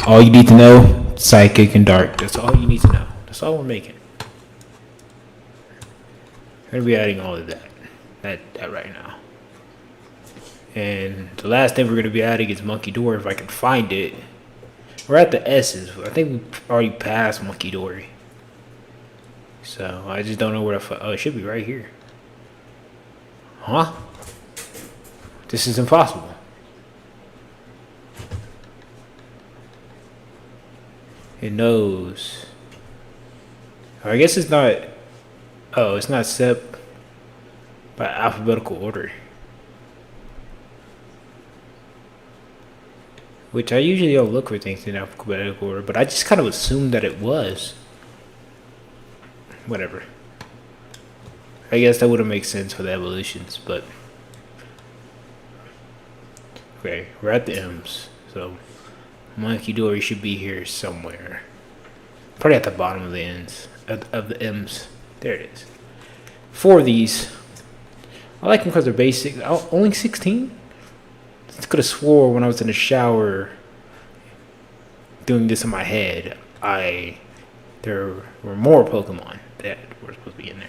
All you need to know, psychic and dark. That's all you need to know. That's all we're making. We're gonna be adding all of that. That right now. And the last thing we're gonna be adding is Monkey Dory if I can find it. We're at the S's. I think we already passed Monkey Dory. So I just don't know where the oh, it should be right here. Huh? This is impossible. It knows. Or I guess it's not. Oh, it's not set by alphabetical order. Which I usually don't look for things in alphabetical order, but I just kind of assumed that it was. Whatever. I guess that wouldn't make sense for the evolutions, but. Okay, we're at the M's, so Monkey Dory should be here somewhere. Probably at the bottom of the ends of the M's. There it is. 4 of these. I like them because they're basic. Oh, only 16? I could have swore when I was in the shower doing this in my head, there were more Pokemon that were supposed to be in there.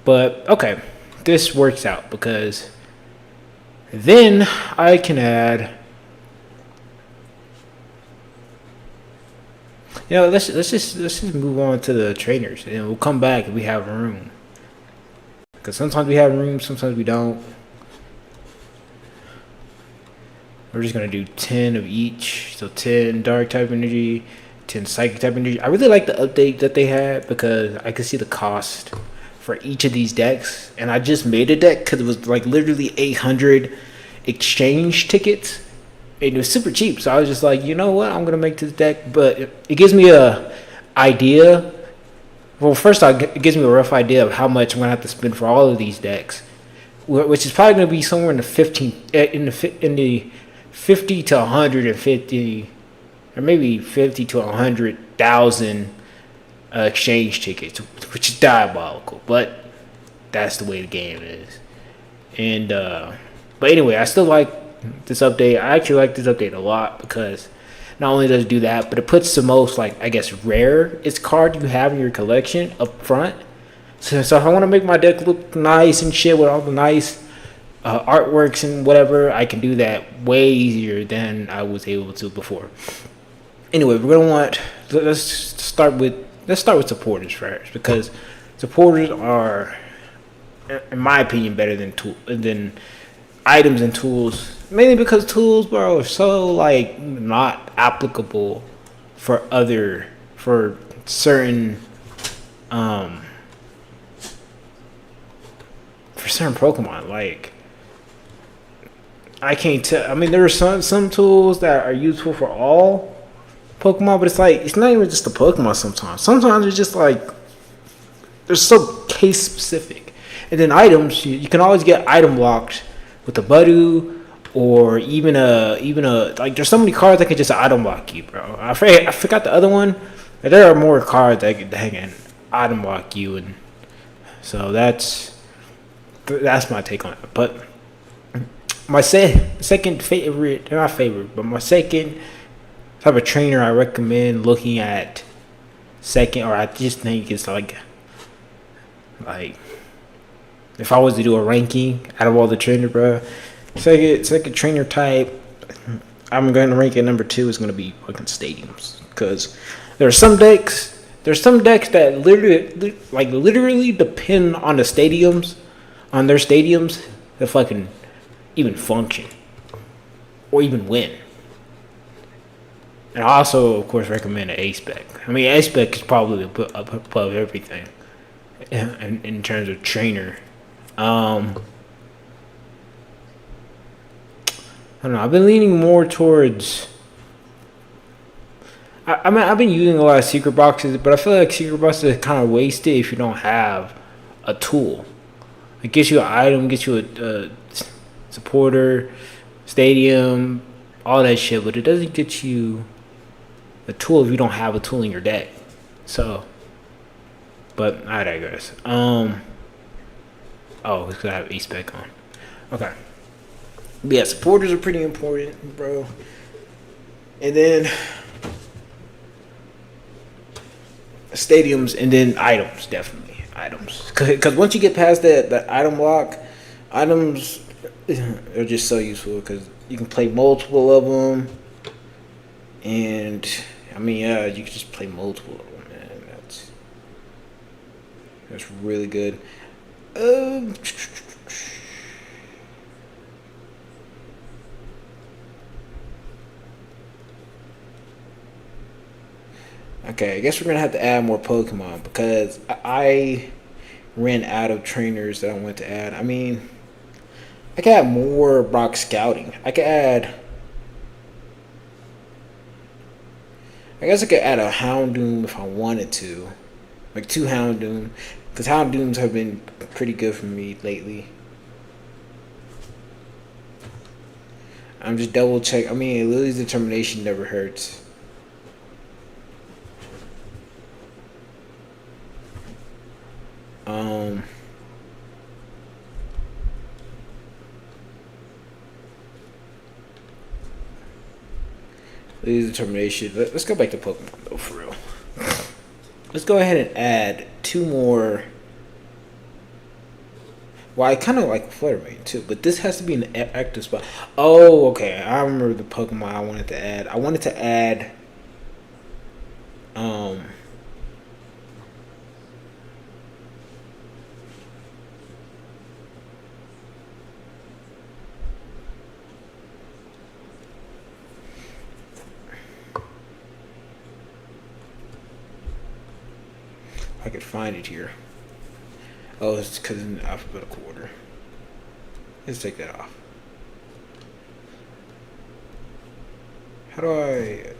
But okay, this works out because then I can add. You know, let's just move on to the trainers, and we'll come back if we have room. Because sometimes we have room, sometimes we don't. We're just gonna do 10 of each, so 10 dark type energy, 10 psychic type energy. I really like the update that they had because I could see the cost for each of these decks, and I just made a deck because it was like literally 800 exchange tickets. And it was super cheap, so I was just like, you know what, I'm gonna make this deck, but it gives me a idea. Well, first off, it gives me a rough idea of how much I'm gonna have to spend for all of these decks, which is probably gonna be somewhere in the 50 to 150, or maybe 50 to 100,000 exchange tickets, which is diabolical, but that's the way the game is. And but anyway, I still like this update. I actually like this update a lot because not only does it do that, but it puts the most, like, I guess, rarest card you have in your collection up front. So if I want to make my deck look nice and shit with all the nice artworks and whatever, I can do that way easier than I was able to before. Anyway, we're gonna let's start with supporters first, because supporters are, in my opinion, better than items and tools. Mainly because tools, bro, are so, like, not applicable for certain Pokemon. Like, I can't tell. I mean, there are some tools that are useful for all Pokemon, but it's not even just the Pokemon sometimes. Sometimes it's just like, they're so case specific. And then items, you can always get item locked with a Budu, or even a like, there's so many cards that can just item lock you, bro. I forgot the other one. There are more cards that can item lock you, and so that's my take on it. But my second favorite, not favorite, but my second type of trainer I recommend looking at second, or I just think it's like if I was to do a ranking out of all the trainer, bro, second trainer type, I'm going to rank at number 2 is going to be fucking stadiums, because there are some decks that literally depend on their stadiums to fucking even function or even win. And I also, of course, recommend an A-Spec. I mean, A-Spec is probably above everything in terms of trainer. I don't know. I've been leaning more towards. I mean, I've been using a lot of secret boxes, but I feel like secret boxes are kind of wasted if you don't have a tool. It gets you an item, gets you a supporter, stadium, all that shit, but it doesn't get you a tool if you don't have a tool in your deck. So, but I digress. Oh, it's gonna have A-Spec on. Okay. But yeah, supporters are pretty important, bro. And then stadiums, and then items. Definitely items. Because once you get past that item lock, items are just so useful because you can play multiple of them, and I mean, yeah, you can just play multiple of them, man. That's really good. Um, okay, I guess we're gonna have to add more Pokemon because I ran out of trainers that I want to add. I mean, I could add more Brock Scouting. I could add. I guess I could add a Houndoom if I wanted to, like 2 Houndoom, because Houndooms have been pretty good for me lately. I'm just double check. I mean, Lily's determination never hurts. Um, Lily's determination. Let's go back to Pokemon though, for real. Let's go ahead and add 2 more. Well, I kind of like Fluttermane too, but this has to be an active spot. Oh, okay. I remember the Pokemon I wanted to add. I wanted to add. Um. I could find it here. Oh, it's because in alphabetical order. Let's take that off. How do I?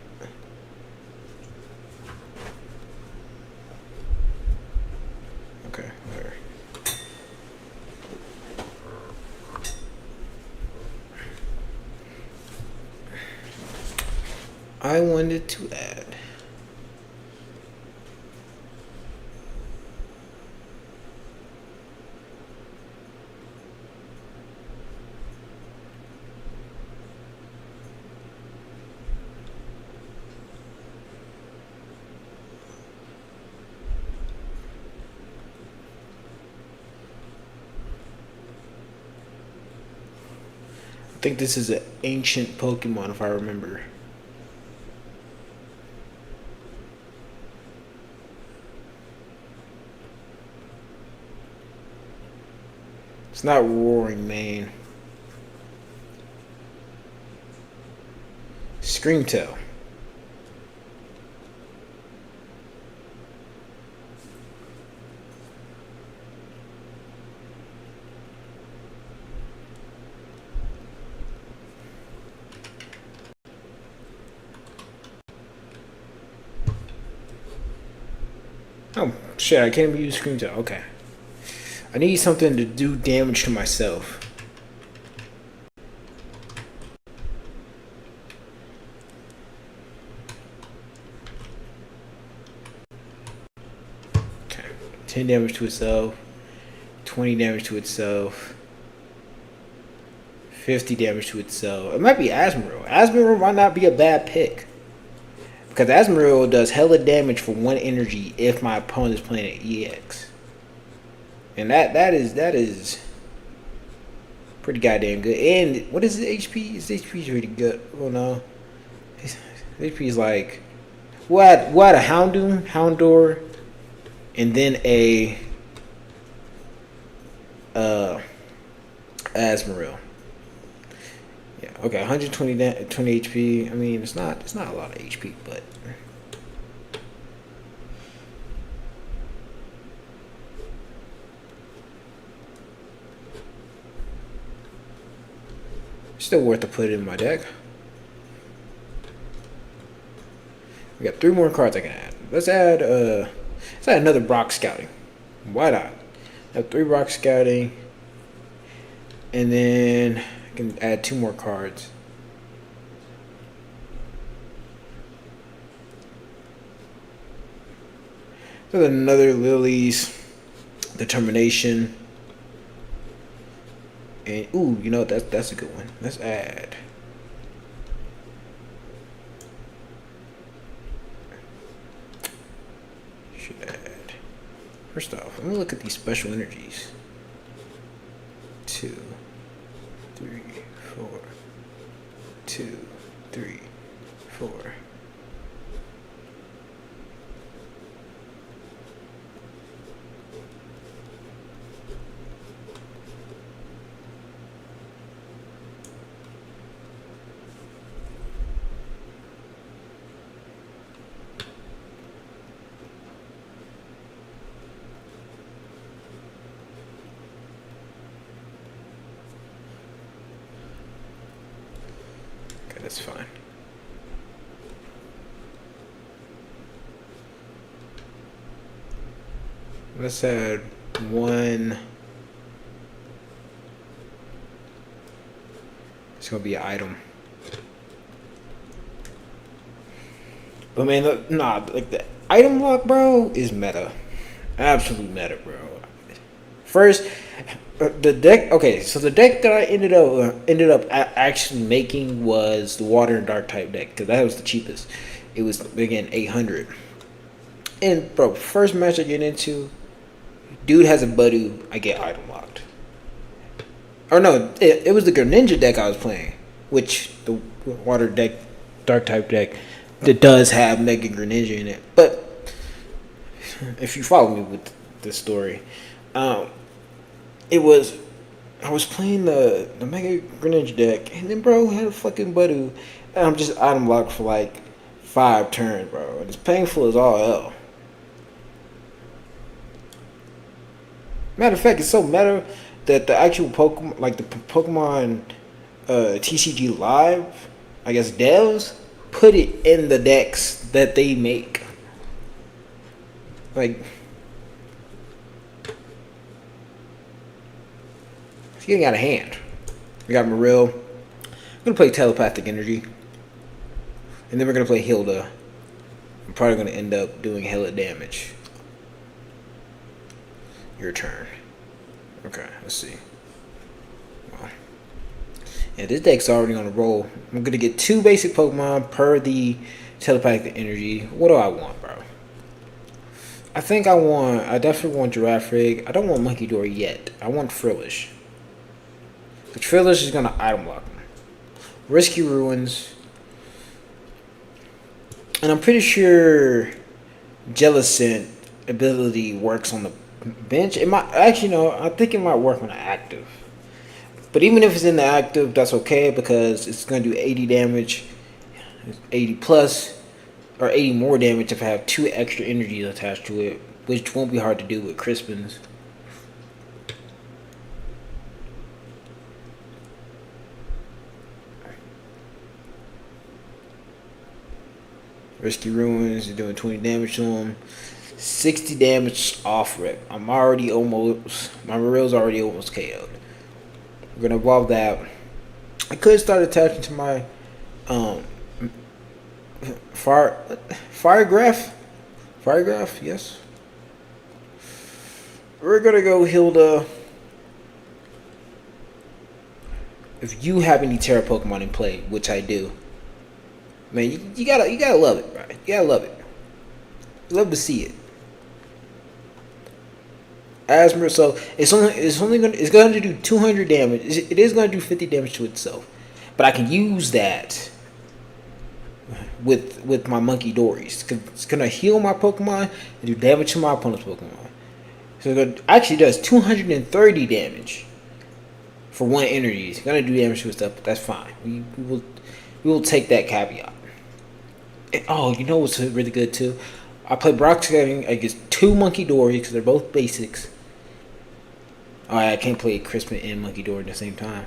Okay, there. I wanted to add. I think this is an ancient Pokemon, if I remember. It's not Roaring Mane. Screamtail. Oh, shit, I can't even use Screamtail. Okay. I need something to do damage to myself. Okay. 10 damage to itself. 20 damage to itself. 50 damage to itself. It might be Asmodee. Asmodee might not be a bad pick. Because Asmodee does hella damage for 1 energy if my opponent is playing an EX. And that is pretty goddamn good. And what is his HP? His HP is pretty good. Oh no. His HP is like what a Houndoom, Houndour, and then a Asmodee. Yeah, okay, 120 20 HP. I mean, it's not a lot of HP, but still worth to put it in my deck. We got 3 more cards I can add. Let's add another Brock Scouting. Why not? I have 3 Brock Scouting, and then I can add 2 more cards. So another Lily's determination. And ooh, you know that's a good one. Let's add. should add. First off, let me look at these special energies. 2, 3, 4. 2, 3, 4. That's fine. Let's add one. It's gonna be an item. But man, nah, like the item lock, bro, is meta. Absolute meta, bro. First, the deck. Okay, so the deck that I ended up actually making was the Water and Dark type deck because that was the cheapest. It was again 800. And bro, first match I get into, dude has a Budu. I get item locked. Or no, it was the Greninja deck I was playing, which the Water deck, Dark type deck, that does have Mega Greninja in it. But if you follow me with the story, it was I was playing the Mega Greninja deck, and then bro had a fucking Budu, and I'm just item locked for like 5 turns, bro. And it's painful as all hell. Matter of fact, it's so meta that the actual Pokemon, like the Pokemon TCG Live, I guess devs, put it in the decks that they make. Like, it's getting out of hand. We got Marill. I'm gonna play Telepathic Energy, and then we're gonna play Hilda. I'm probably gonna end up doing hella damage. Your turn. Okay, let's see. Wow. Yeah, this deck's already on a roll. I'm gonna get 2 basic Pokemon per the Telepathic Energy. What do I want, bro? I definitely want Girafarig. I don't want Munkidori yet. I want Frillish. But Frillish is gonna item lock him. Risky Ruins. And I'm pretty sure Jellicent ability works on the bench. It might actually no, I think it might work on the active. But even if it's in the active, that's okay because it's gonna do 80 damage, 80 plus, or 80 more damage if I have 2 extra energies attached to it, which won't be hard to do with Crispin's. Risky Ruins is doing 20 damage to him. 60 damage off rip. My Marill's already almost KO'd. We're gonna evolve that. I could start attaching to my Firegraph, yes. We're gonna go Hilda. If you have any Terra Pokemon in play, which I do, man, you gotta love it, right? You gotta love it. You love to see it. Asthma, so it's gonna do 200 damage. It is gonna do 50 damage to itself, but I can use that with my Munkidori. It's gonna heal my Pokemon and do damage to my opponent's Pokemon. So it actually does 230 damage for 1 energy. It's gonna do damage to itself, but that's fine. We will take that caveat. And, oh, you know what's really good too? I play Broxing against 2 Munkidori because they're both basics. Alright, I can't play Crispin and Munkidori at the same time.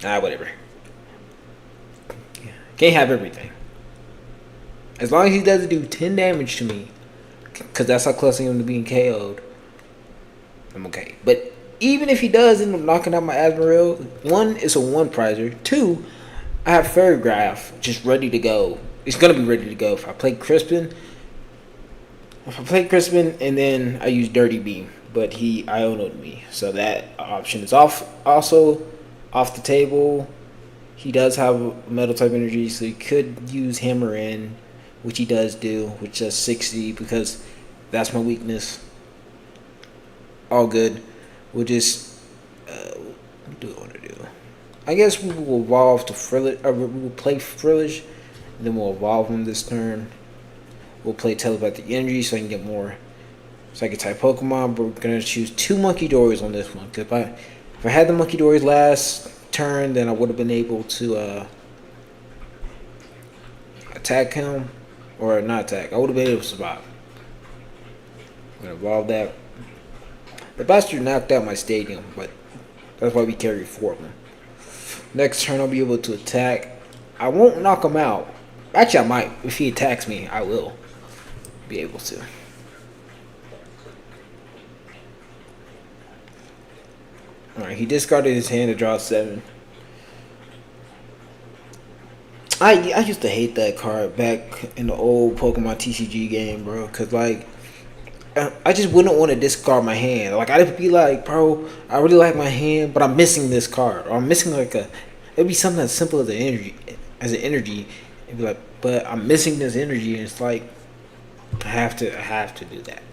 Whatever. Can't have everything. As long as he doesn't do 10 damage to me, because that's how close I am to being KO'd, I'm okay. But even if he does end up knocking out my Asmarill, 1, it's a 1 prizer. 2, I have Fairygraph just ready to go. It's going to be ready to go. If I play Crispin and then I use Dirty Beam, but he Iono'd me, so that option is also off the table. He does have metal type energy, so he could use Hammer In, which he does do, which does 60 because That's my weakness. All good. We'll just what do I want to do? I guess we will evolve to Frillish, or we will play Frillish, and then we'll evolve him this turn. We'll play Telepathic Energy so I can get more Psychic-type Pokemon, but we're going to choose 2 Monkey-Dories on this one. Cause if I had the Monkey-Dories last turn, then I would have been able to attack him, or not attack. I would have been able to survive. I'm going to evolve that. The bastard knocked out my stadium, but that's why we carry 4 of them. Next turn, I'll be able to attack. I won't knock him out. Actually, I might. If he attacks me, I will be able to. Alright, he discarded his hand to draw 7. I used to hate that card back in the old Pokemon TCG game, bro. Because, like, I just wouldn't want to discard my hand. Like, I'd be like, bro, I really like my hand, but I'm missing this card. Or I'm missing, like, it'd be something as simple as an energy. It'd be like, but I'm missing this energy, and it's like, I have to do that.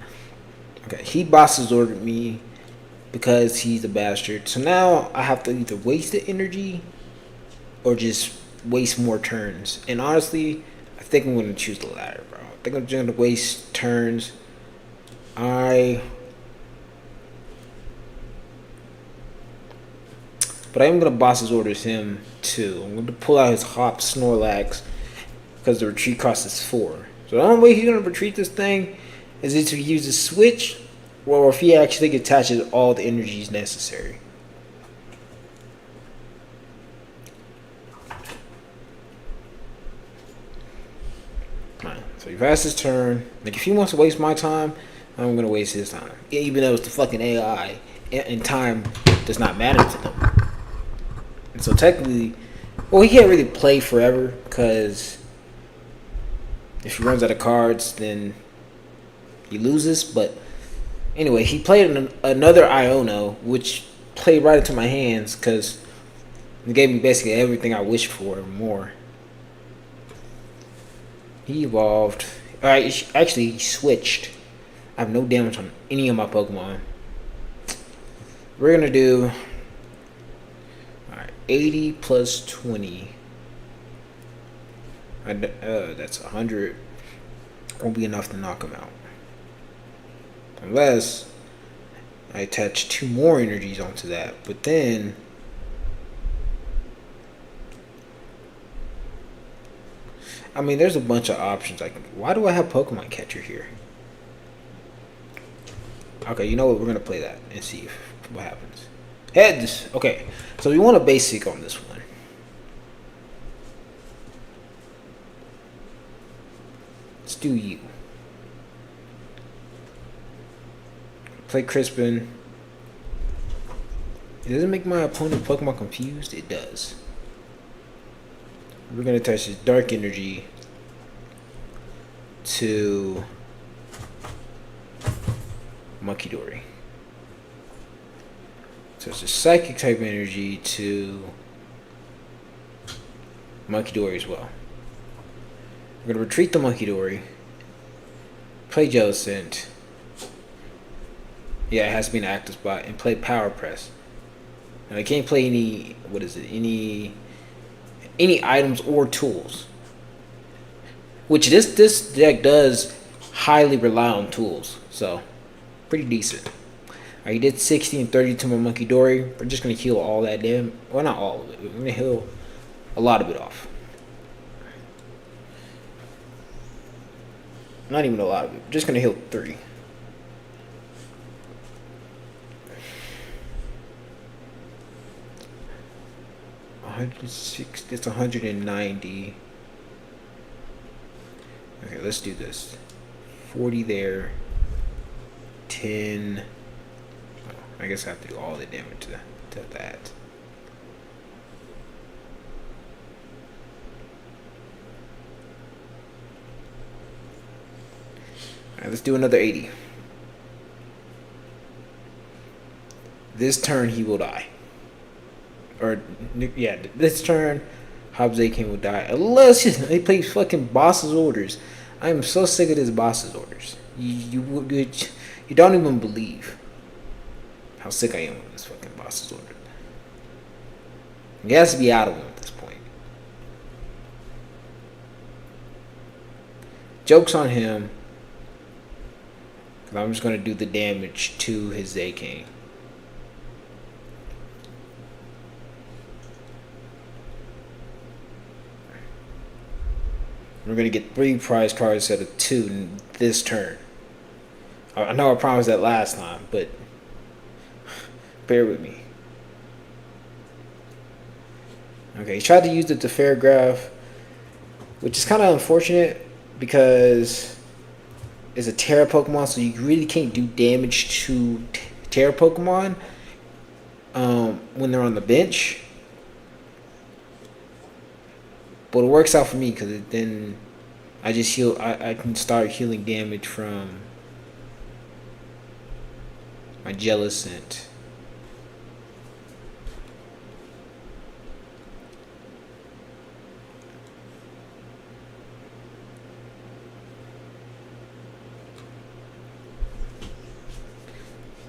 Okay, he bosses ordered me because he's a bastard. So now I have to either waste the energy or just waste more turns. And honestly, I think I'm going to choose the latter, bro. I think I'm just going to waste turns. But I am going to boss's orders him too. I'm going to pull out his Hop Snorlax because the retreat cost is 4. So the only way he's going to retreat this thing is if he uses Switch, or if he actually attaches all the energies necessary. Alright, so he passed his turn. Like, if he wants to waste my time, I'm going to waste his time. Even though it's the fucking AI, and time does not matter to them. And so technically, well, he can't really play forever, because if he runs out of cards, then he loses. But anyway, he played another Iono, which played right into my hands because it gave me basically everything I wished for and more. He evolved. Alright, actually, he switched. I have no damage on any of my Pokemon. We're going to do 80 plus 20. That's 100. Won't be enough to knock him out. Unless I attach 2 more energies onto that. But then I mean, there's a bunch of options. Like, why do I have Pokemon Catcher here? Okay, you know what? We're going to play that and see what happens. Heads. Okay, so we want a basic on this one. Let's do you. Play Crispin. It doesn't make my opponent Pokemon confused. It does. We're going to attach this Dark Energy to Munkidori. So it's a Psychic type energy to Munkidori as well. We're going to retreat the Munkidori. Play Jellicent. Yeah, it has to be an active spot. And play Power Press. And I can't play any, what is it, any items or tools. Which this deck does highly rely on tools. So, pretty decent. Alright, he did 60 and 30 to my Munkidori. We're just going to heal all that damage. Well, not all of it. We're going to heal a lot of it off. Not even a lot of it. We're just going to heal 3. It's 190. Okay, let's do this. 40 there. 10. Oh, I guess I have to do all the damage to that. Alright, let's do another 80. This turn he will die. Or, yeah, this turn, Hobzakin will die. Unless he plays fucking boss's orders. I am so sick of this boss's orders. You don't even believe how sick I am with this fucking boss's order. He has to be out of one at this point. Joke's on him. Because I'm just going to do the damage to his Z-King. We're going to get 3 prize cards instead of 2 this turn. I know I promised that last time, but bear with me. Okay, he tried to use the Teferigraph, which is kind of unfortunate because it's a Terra Pokemon, so you really can't do damage to Terra Pokemon when they're on the bench. But it works out for me because then I just heal. I can start healing damage from my Jellicent.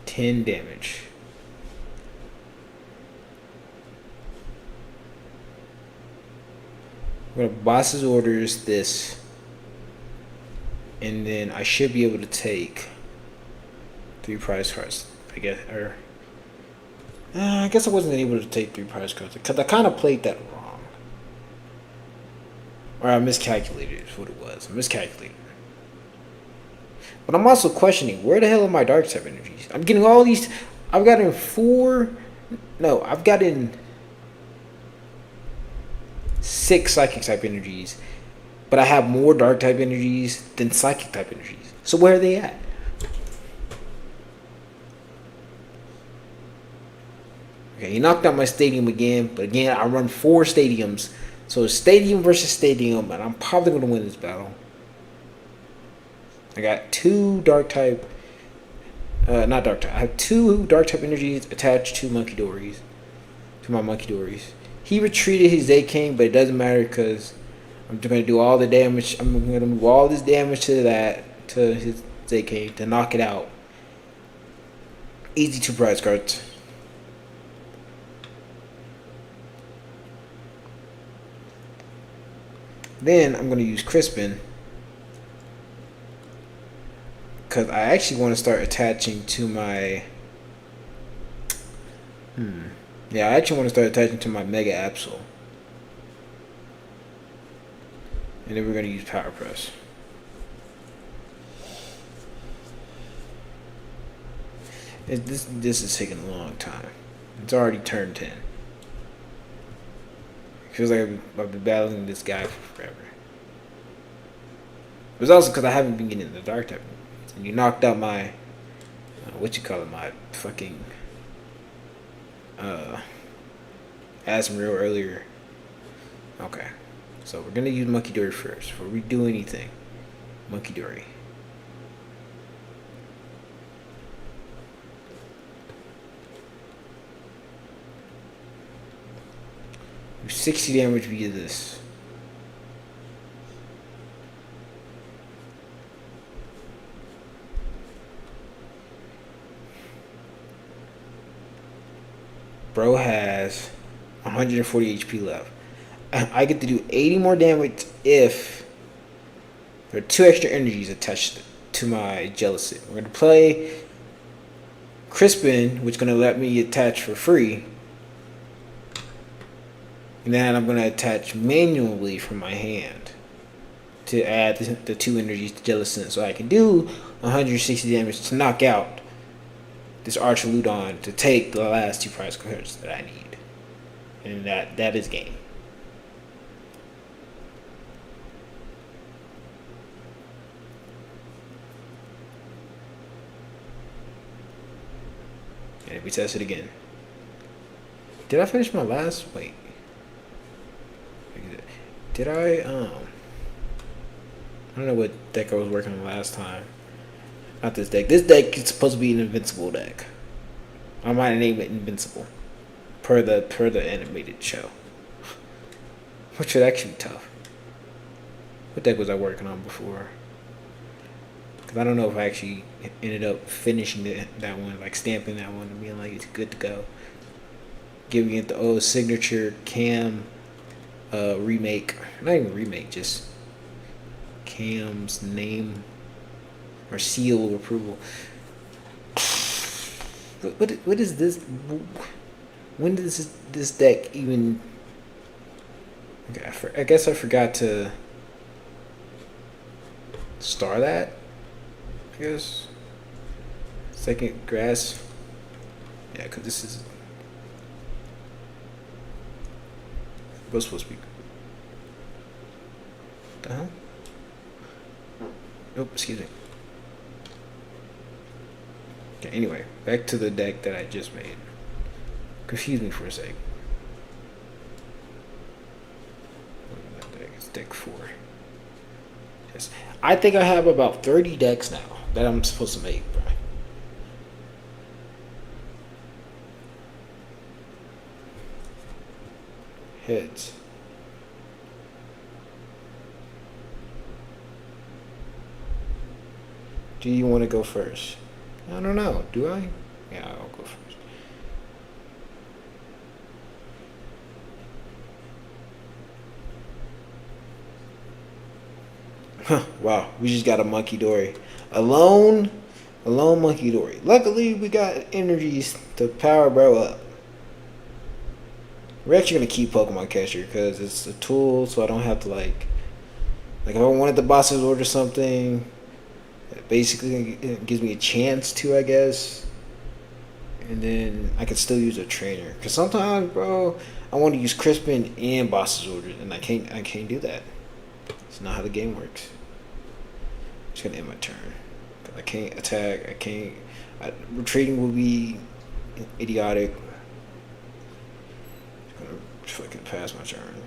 $10 damage. I'm gonna boss's orders this, and then I should be able to take 3 prize cards. I guess, or I guess I wasn't able to take 3 prize cards because I kind of played that wrong, or I miscalculated. Is what it was. I miscalculated. But I'm also questioning where the hell are my dark type energies? I'm getting all these. I've gotten 4. No, I've gotten 6 psychic type energies, but I have more dark type energies than psychic type energies. So where are they at? Okay, he knocked out my stadium again, but again I run 4 stadiums, so it's stadium versus stadium, and I'm probably gonna win this battle. I got 2 dark type, not dark type. I have 2 dark type energies attached to Munkidori's, to my Munkidori's. He retreated his Z-King, but it doesn't matter because I'm going to do all the damage. I'm going to move all this damage to that, to his Z-King, to knock it out. Easy 2 prize cards. Then I'm going to use Crispin, because I actually want to start attaching to my... Yeah, I actually want to start attaching to my Mega Absol. And then we're going to use Power Press. This is taking a long time. It's already turn 10. It feels like I've been battling this guy for forever. It was also because I haven't been getting the dark type. And you knocked out my... my fucking... Asmodee earlier. Okay. So we're going to use Munkidori first. Before we do anything. Munkidori. 60 damage via this. Bro has 140 HP left. I get to do 80 more damage if there are 2 extra energies attached to my Jellicent. We're going to play Crispin, which is going to let me attach for free. And then I'm going to attach manually from my hand to add the 2 energies to Jellicent, so I can do 160 damage to knock out this Archaludon to take the last 2 prize cards that I need. And that is game. And if we test it again. Did I finish my last? Wait. Did I don't know what deck I was working on last time. Not this deck. This deck is supposed to be an invincible deck. I might name it Invincible. Per the animated show. Which would actually be tough. What deck was I working on before? Because I don't know if I actually ended up finishing that one, like stamping that one and being like it's good to go. Giving it the old signature Cam remake. Not even remake, just Cam's name or seal of approval. What is this? When does this deck even? Okay, I guess I forgot to star that. I guess second grass. Yeah, because this is what's supposed to be. What the hell? Oh, excuse me. Okay, anyway, back to the deck that I just made. Confuse me for a sec. It's deck 4. Yes. I think I have about 30 decks now that I'm supposed to make, bro. Heads. Do you want to go first? I don't know. Do I? Yeah, I'll go first. Wow, we just got a Monkey Dory. Alone Monkey Dory. Luckily, we got energies to power bro up. We're actually going to keep Pokemon Catcher because it's a tool, so I don't have to, like if I wanted the bosses order something, basically it gives me a chance to, I guess. And then I can still use a trainer. Because sometimes, bro, I want to use Crispin and bosses orders, and I can't do that. It's not how the game works. I'm just gonna end my turn. I can't attack. Retreating will be idiotic. I'm gonna fucking pass my turn.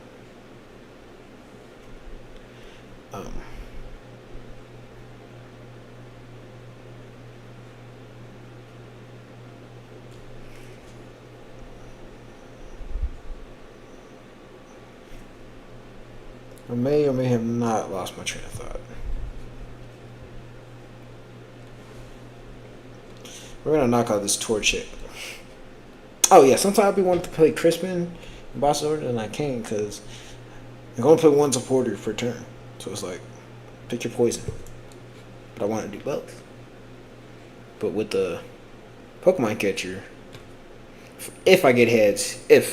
I may or may have not lost my train of thought. We're gonna knock out this Torchic. Oh yeah, sometimes I be wanting to play Crispin and Boss Order, and I can't because I'm gonna play one supporter per turn. So it's like, pick your poison. But I want to do both. But with the Pokemon Catcher, if I get heads, it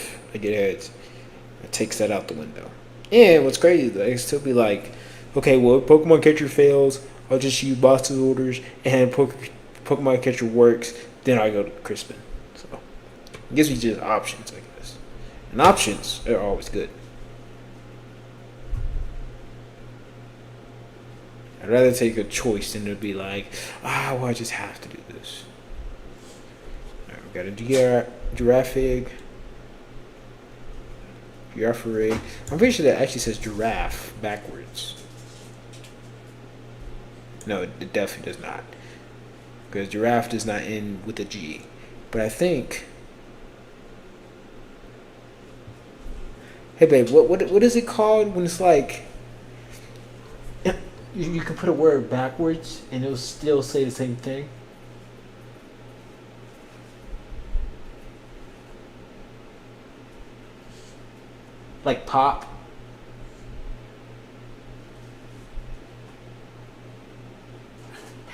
takes that out the window. And what's crazy though, it still be like, okay, well, if Pokemon Catcher fails, I'll just use Boss's orders, and Pokemon Catcher works, then I go to Crispin. So it gives me just options, I guess. And options are always good. I'd rather take a choice than to be like, well, I just have to do this. Alright, we got a Girafarig. I'm pretty sure that actually says giraffe backwards. No, it definitely does not. Because giraffe does not end with a G. But I think... Hey babe, what is it called when it's like... You can put a word backwards and it'll still say the same thing? Like pop?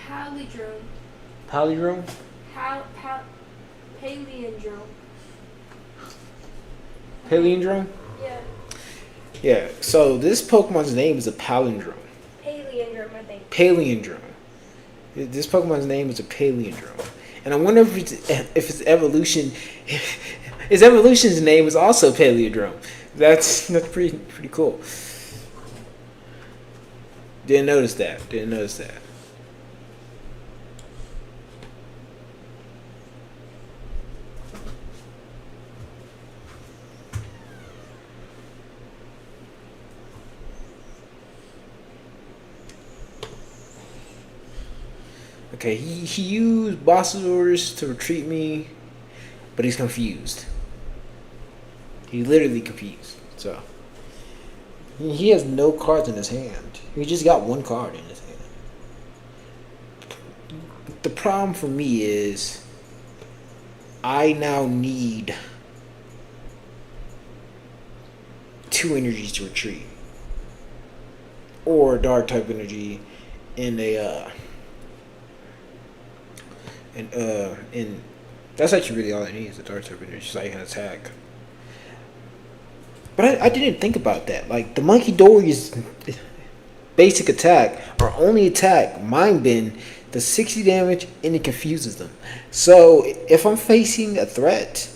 Palindrome. Palindrome? Palindrome. Palindrome? Yeah. Yeah, so this Pokemon's name is a palindrome. Palindrome, I think. Palindrome. This Pokemon's name is a palindrome. And I wonder if its evolution... Its evolution's name is also palindrome. That's pretty cool. Didn't notice that. Okay, he used Boss's orders to retreat me, but he's confused. He's literally confused. So he has no cards in his hand. He just got one card in his hand. the problem for me is I now need two energies to retreat, or dark type energy in a in that's actually really all I need is a dark type energy so I can attack. But I didn't think about that. Like the Monkey Dory's basic attack, or only attack, Mind Bend, does 60 damage and it confuses them. So if I'm facing a threat,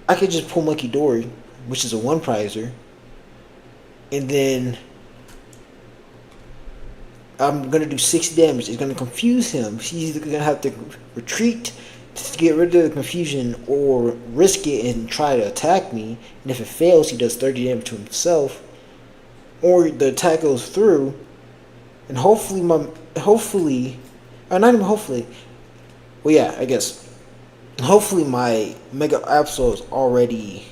I could just pull Monkey Dory, which is a one prizer, and then I'm gonna do 60 damage. It's gonna confuse him. He's either gonna have to retreat to get rid of the confusion, or risk it and try to attack me. And if it fails, he does 30 damage to himself, or the attack goes through, and hopefully, or not even hopefully. Well, yeah, I guess. Hopefully, my Mega Absol is already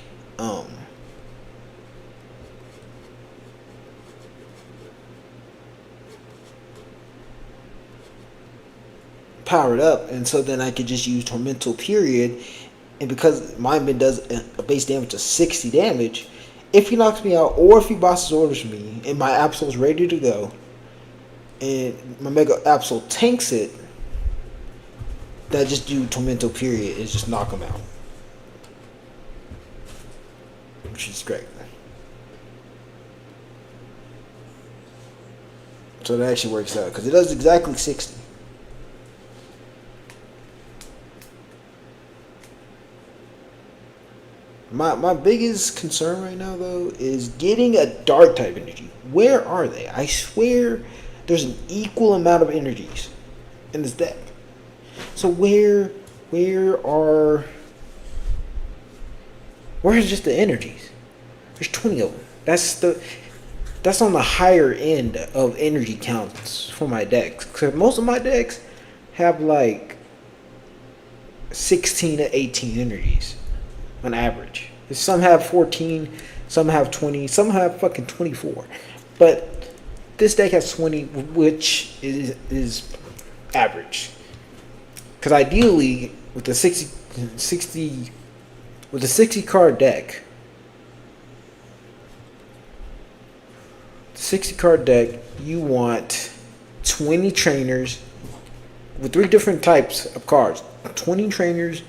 powered up, and so then I could just use Tormental Period, and because Mind Bend does a base damage of 60 damage, if he knocks me out or if he bosses orders me and my Absol is ready to go, and my Mega Absol tanks it, then I just do Tormental Period and just knock him out, which is great. So that actually works out because it does exactly 60. My biggest concern right now, though, is getting a dark type energy. Where are they? I swear there's an equal amount of energies in this deck. So where's just the energies? There's 20 of them. That's on the higher end of energy counts for my decks. Cause most of my decks have like 16 to 18 energies on average. Some have 14, some have 20, some have fucking 24. But this deck has 20, which is average. Because ideally, with the 60 card deck, 60 card deck, you want 20 trainers with 3 different types of cards. 20 trainers,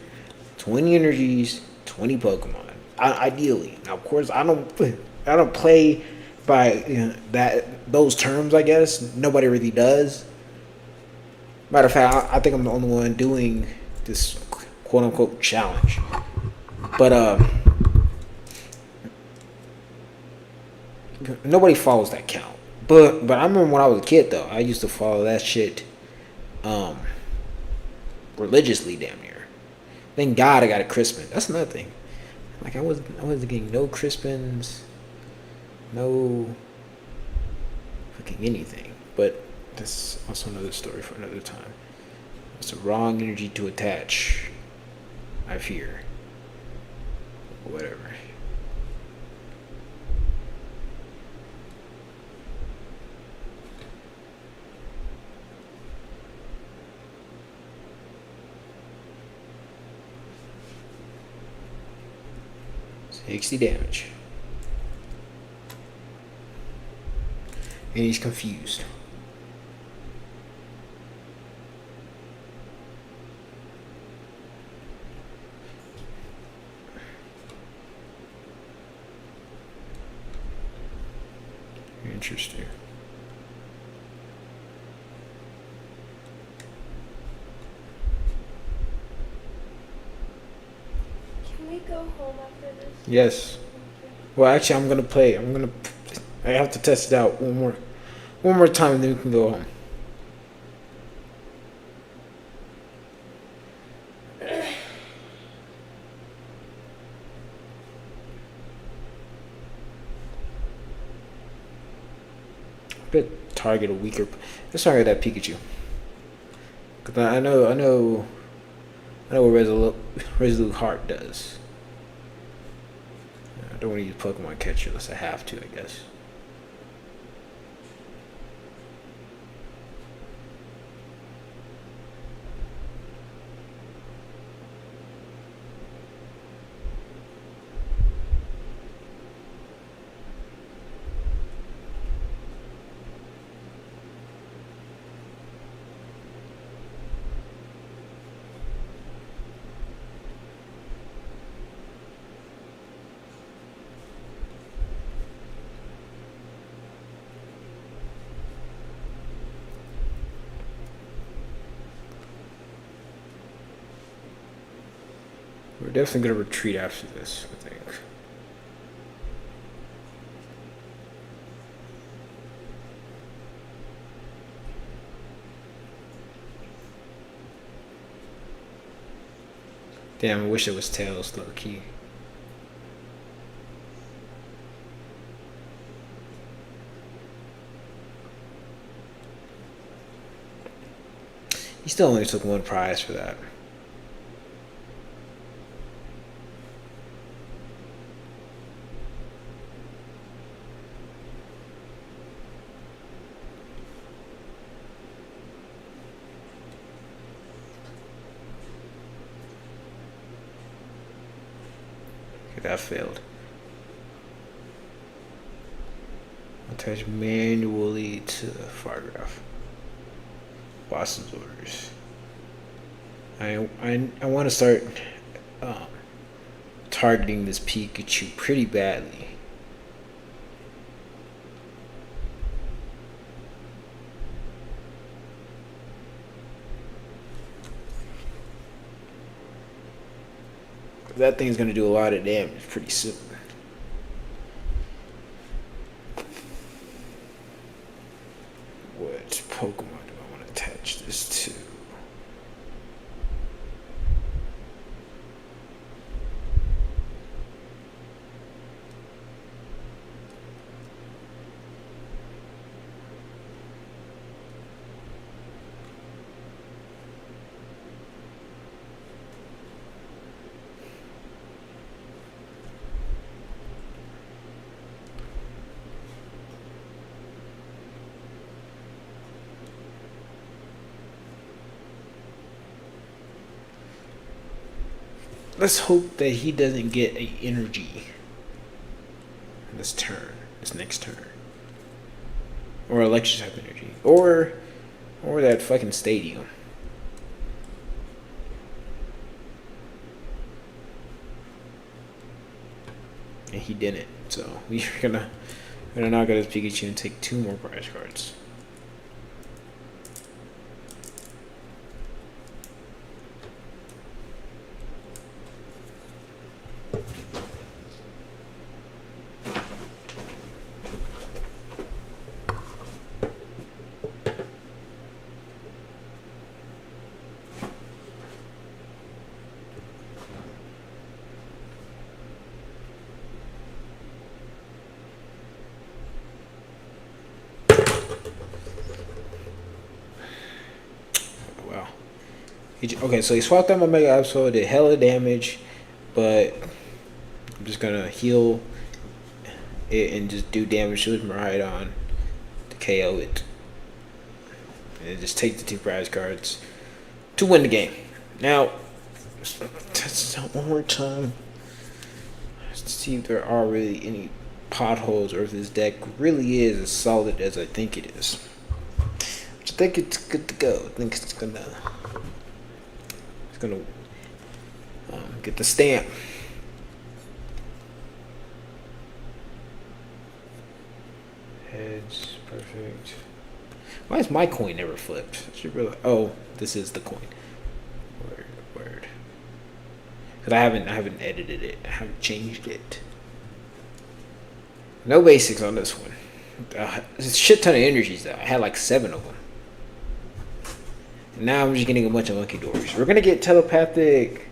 20 energies, 20 Pokemon. Ideally, now of course I don't play by those terms. I guess nobody really does. Matter of fact, I think I'm the only one doing this quote unquote challenge. But nobody follows that count. But I remember when I was a kid though, I used to follow that shit religiously, damn near. Thank God I got a Crispin. That's another thing. Like I wasn't getting no Crispins, no fucking anything. But that's also another story for another time. It's the wrong energy to attach, I fear. Whatever. $60 damage. And he's confused. Interesting. Can we go home after this? Yes. Well, actually, I have to test it out one more time, and then we can go home. But target a weaker. Let's target that Pikachu. Cause I know what Resolute Heart does. I don't want to use Pokemon Catcher unless I have to, I guess. We're definitely gonna retreat after this, I think. Damn, I wish it was tails, low key. He still only took one prize for that. That failed. Attach manually to the fire graph. Boss's orders. I want to start targeting this Pikachu pretty badly. That thing's gonna do a lot of damage pretty soon. What Pokemon do I want to attach this to? Let's hope that he doesn't get a energy this turn, this next turn, or electric type energy, or that fucking stadium. And he didn't, so we're gonna knock out his Pikachu and take 2 more prize cards. Okay, so he swapped out my Mega Absol, did hella damage, but I'm just gonna heal it and just do damage to his Miraidon to KO it. And just take the 2 prize cards to win the game. Now, let's one more time. Let's see if there are really any potholes or if this deck really is as solid as I think it is. I think it's good to go. I think it's gonna get the stamp. Heads, perfect. Why is my coin never flipped? I should really. Oh, this is the coin. Word. Because I haven't edited it. I haven't changed it. No basics on this one. There's a shit ton of energies though. I had like 7 of them. Now I'm just getting a bunch of Monkey Doors. We're gonna get telepathic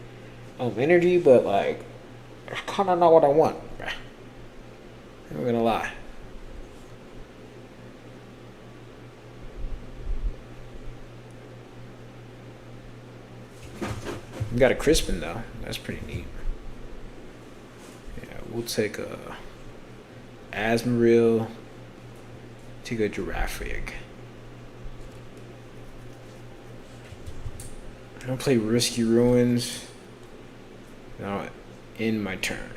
energy, but like, it's kind of not what I want. I'm not gonna lie. We got a Crispin though. That's pretty neat. Yeah, we'll take a Asmoril. Take a Girafarig. I'm gonna play Risky Ruins. Now end my turn.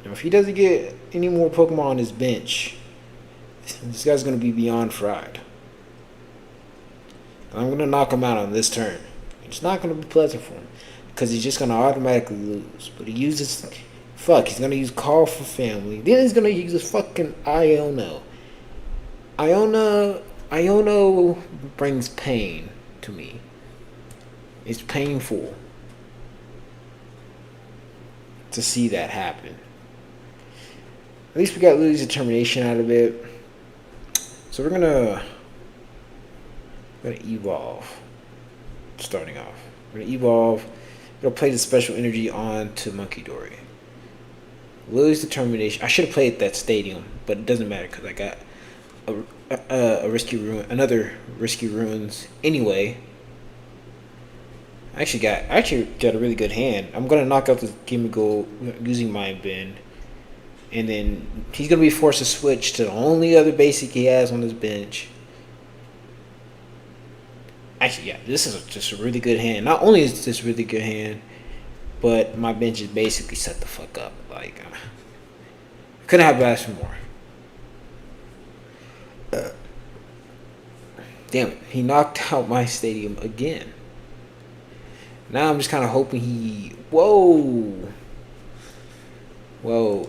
Now if he doesn't get any more Pokemon on his bench, this guy's gonna be beyond fried. I'm gonna knock him out on this turn. It's not gonna be pleasant for him because he's just gonna automatically lose. But he uses, he's gonna use Call for Family. Then he's gonna use his fucking Iono. Iono brings pain to me. It's painful to see that happen. At least we got Lily's determination out of it. So we're gonna evolve. Starting off, we're gonna evolve. We're gonna play the special energy on to Monkey Dory. Lily's determination. I should have played that stadium, but it doesn't matter because I got a risky ruin, another risky ruins anyway. I actually got a really good hand. I'm gonna knock out this Gimmighoul using Mind Bend, and then he's gonna be forced to switch to the only other basic he has on his bench. Actually, yeah, this is just a really good hand. Not only is this a really good hand, but my bench is basically set the fuck up. Like, couldn't have asked for more. Damn it, he knocked out my stadium again. Now I'm just kind of hoping he... Whoa,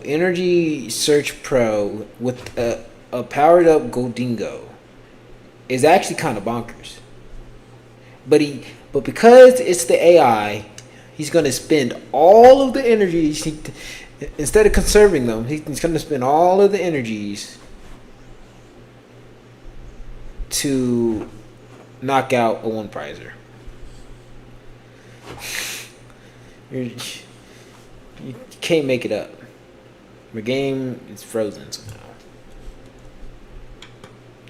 Energy Search Pro with a powered up Gholdengo is actually kind of bonkers. But because it's the AI, he's going to spend all of the energies. Instead of conserving them, he's going to spend all of the energies to knock out a one prizer. You can't make it up. The game is frozen somehow.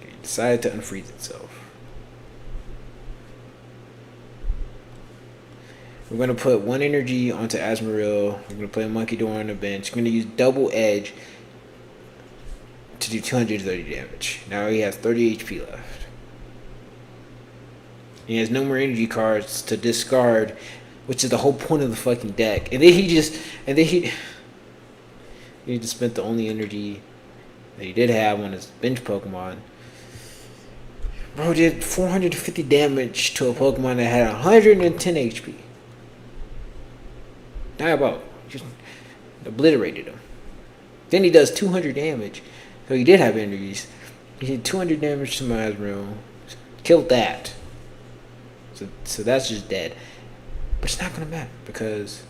It decided to unfreeze itself. We're going to put one energy onto Azumarill. We're going to play Monkey Door on the bench. We're going to use Double Edge to do 230 damage. Now he has 30 HP left. He has no more energy cards to discard, which is the whole point of the fucking deck. And then he just spent the only energy that he did have on his bench Pokemon. Bro did 450 damage to a Pokemon that had 110 HP. Diabolical. Just obliterated him. Then he does 200 damage. So he did have energies. He did 200 damage to my Azumarill. Killed that. So that's just dead. But it's not going to matter because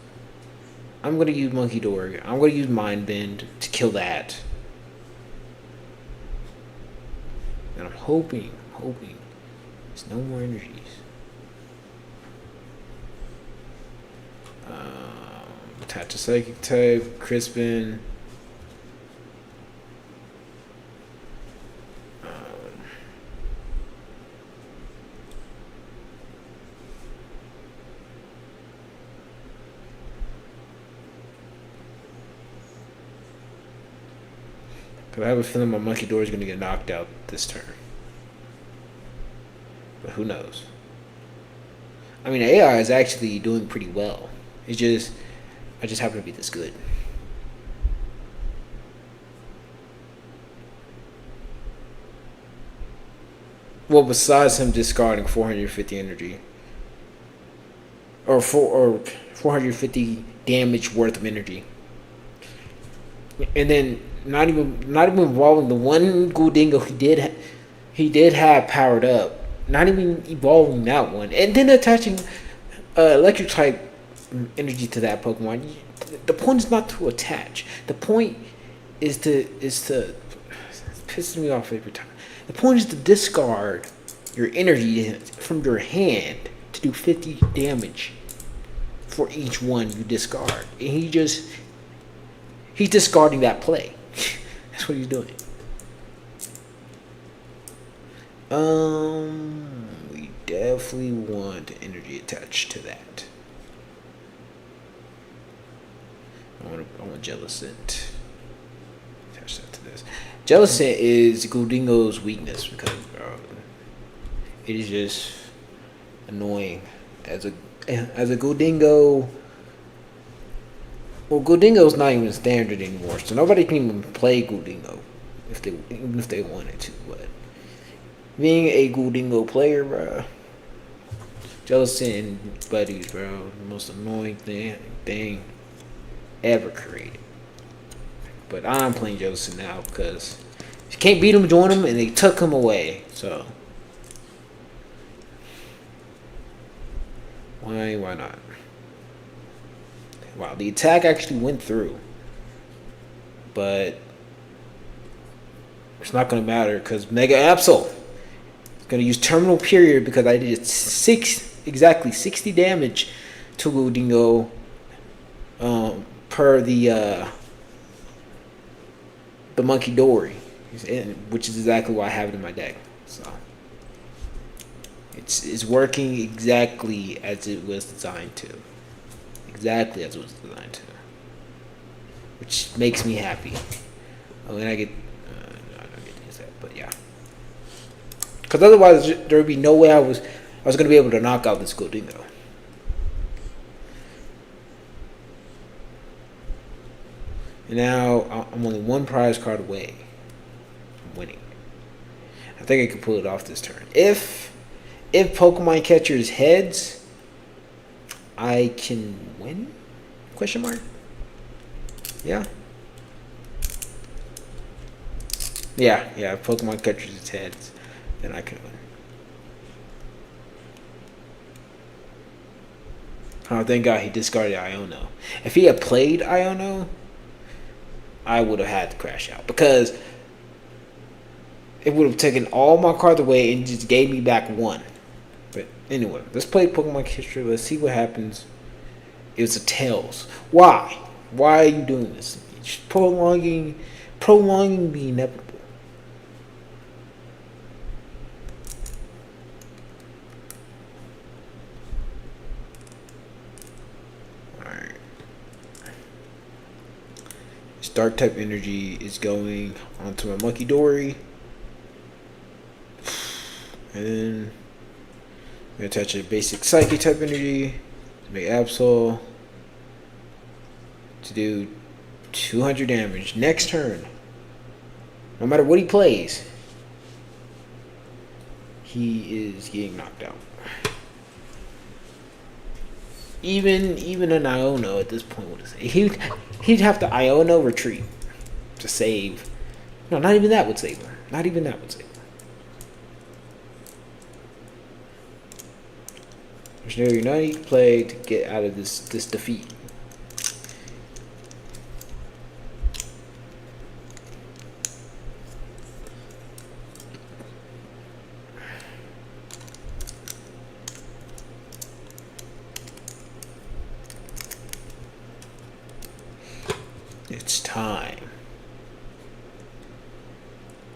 I'm going to use Monkey Door. I'm going to use Mind Bend to kill that. And I'm hoping there's no more energies. Attach a Psychic type, Crispin. Cause I have a feeling my Monkey Door is going to get knocked out this turn. But who knows? I mean, AI is actually doing pretty well. I just happen to be this good. Well, besides him discarding 450 energy. Or 450 damage worth of energy. And then not even evolving the one Gholdengo he did have powered up. Not even evolving that one. And then attaching electric type energy to that Pokemon. The point is not to attach. The point is to it's pisses me off every time. The point is to discard your energy from your hand to do 50 damage for each one you discard. And he's discarding that play. That's what he's doing. We definitely want energy attached to that. I want Jellicent. Attach that to this. Jellicent is Gholdengo's weakness because it is just annoying as a Gholdengo. Well, Gholdengo's not even standard anymore, so nobody can even play Gholdengo even if they wanted to. But being a Gholdengo player, bro, Jellicent and buddies, bro, the most annoying thing ever created. But I'm playing Jellicent now because if you can't beat him, join him, and they took him away. So Why not? Wow, the attack actually went through. But it's not going to matter because Mega Absol is going to use Terminal Period because I did exactly 60 damage to Ludingo per the Monkey Dory, which is exactly why I have it in my deck. So it's working exactly as it was designed to. Exactly as it was designed to. Which makes me happy. Oh, and I get... no, I don't get to use that, but yeah. Because otherwise, there would be no way I was going to be able to knock out this Goldingo. And now, I'm only one prize card away from winning. I think I can pull it off this turn. If Pokemon Catcher's heads, I can win? Question mark? Yeah. Yeah, if Pokemon catches its heads, then I can win. Oh, thank God he discarded Iono. If he had played Iono, I would have had to crash out. Because it would have taken all my cards away and just gave me back one. But anyway, let's play Pokemon Catcher. Let's see what happens. It was a Tails. Why? Why are you doing this? Just prolonging the inevitable. Alright. This Dark type energy is going onto my Monkey Dory. And then I'm going to attach a basic Psychic type energy to make Absol to do 200 damage. Next turn, no matter what he plays, he is getting knocked out. Even an Iono at this point would say he'd have to Iono retreat to save. No, not even that would save him. Not even that would save him. There's no unique play to get out of this defeat. It's time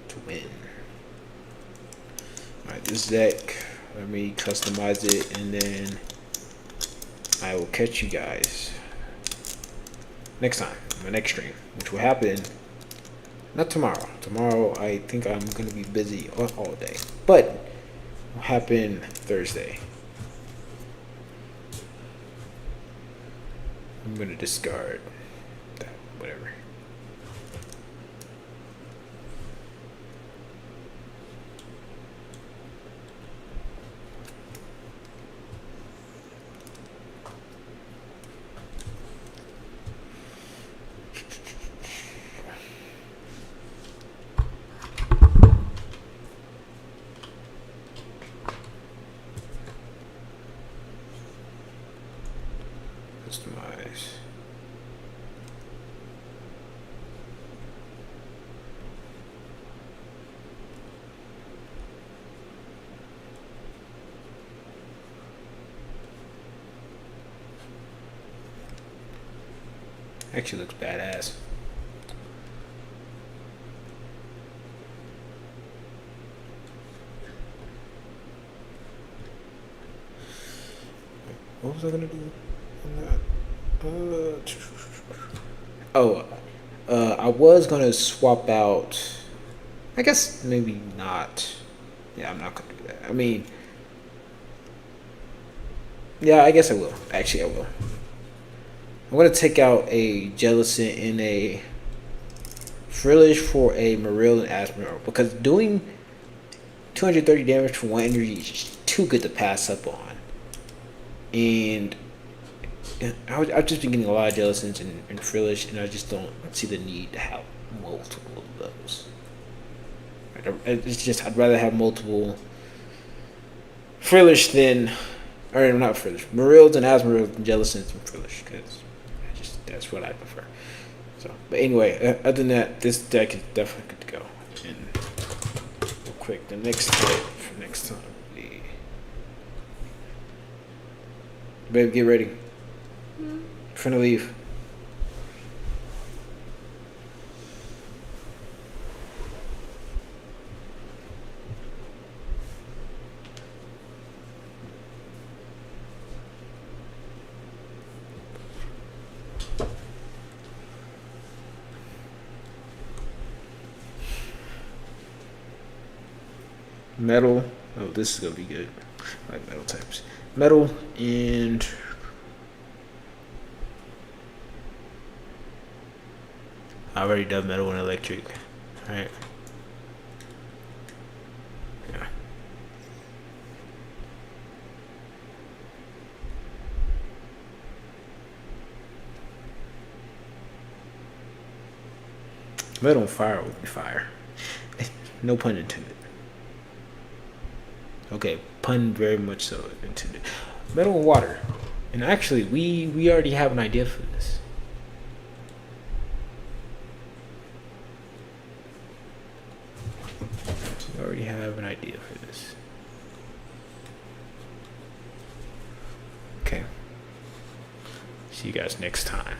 to win. Alright, this deck, let me customize it and then I will catch you guys next time, my next stream, which will happen not tomorrow. Tomorrow I think I'm going to be busy all day, but it will happen Thursday. I'm going to discard that, whatever. Customize. Actually looks badass. What was I gonna do on that? I was gonna swap out. I guess maybe not. Yeah, I'm not gonna do that. I mean, yeah, I guess I will. Actually, I will. I'm gonna take out a Jellicent and a Frillish for a Marill and Asmodee because doing 230 damage for one energy is just too good to pass up on. And I've just been getting a lot of Jellicents and Frillish, and I just don't see the need to have multiple of those. It's just I'd rather have multiple Frillish than or not frillish. Marils and Asmarils and Jellicents and frillish because that's what I prefer. So, but anyway, other than that, this deck is definitely good to go. And real quick, the next tip for next time. Babe, get ready. Finna leave. Metal. Oh, this is gonna be good. I like metal types. Metal and I already done metal and electric. Alright. Yeah. Metal and fire would be fire. No pun intended. Okay, pun very much so intended. Metal and water. And actually, we already have an idea for this. We already have an idea for this. Okay. See you guys next time.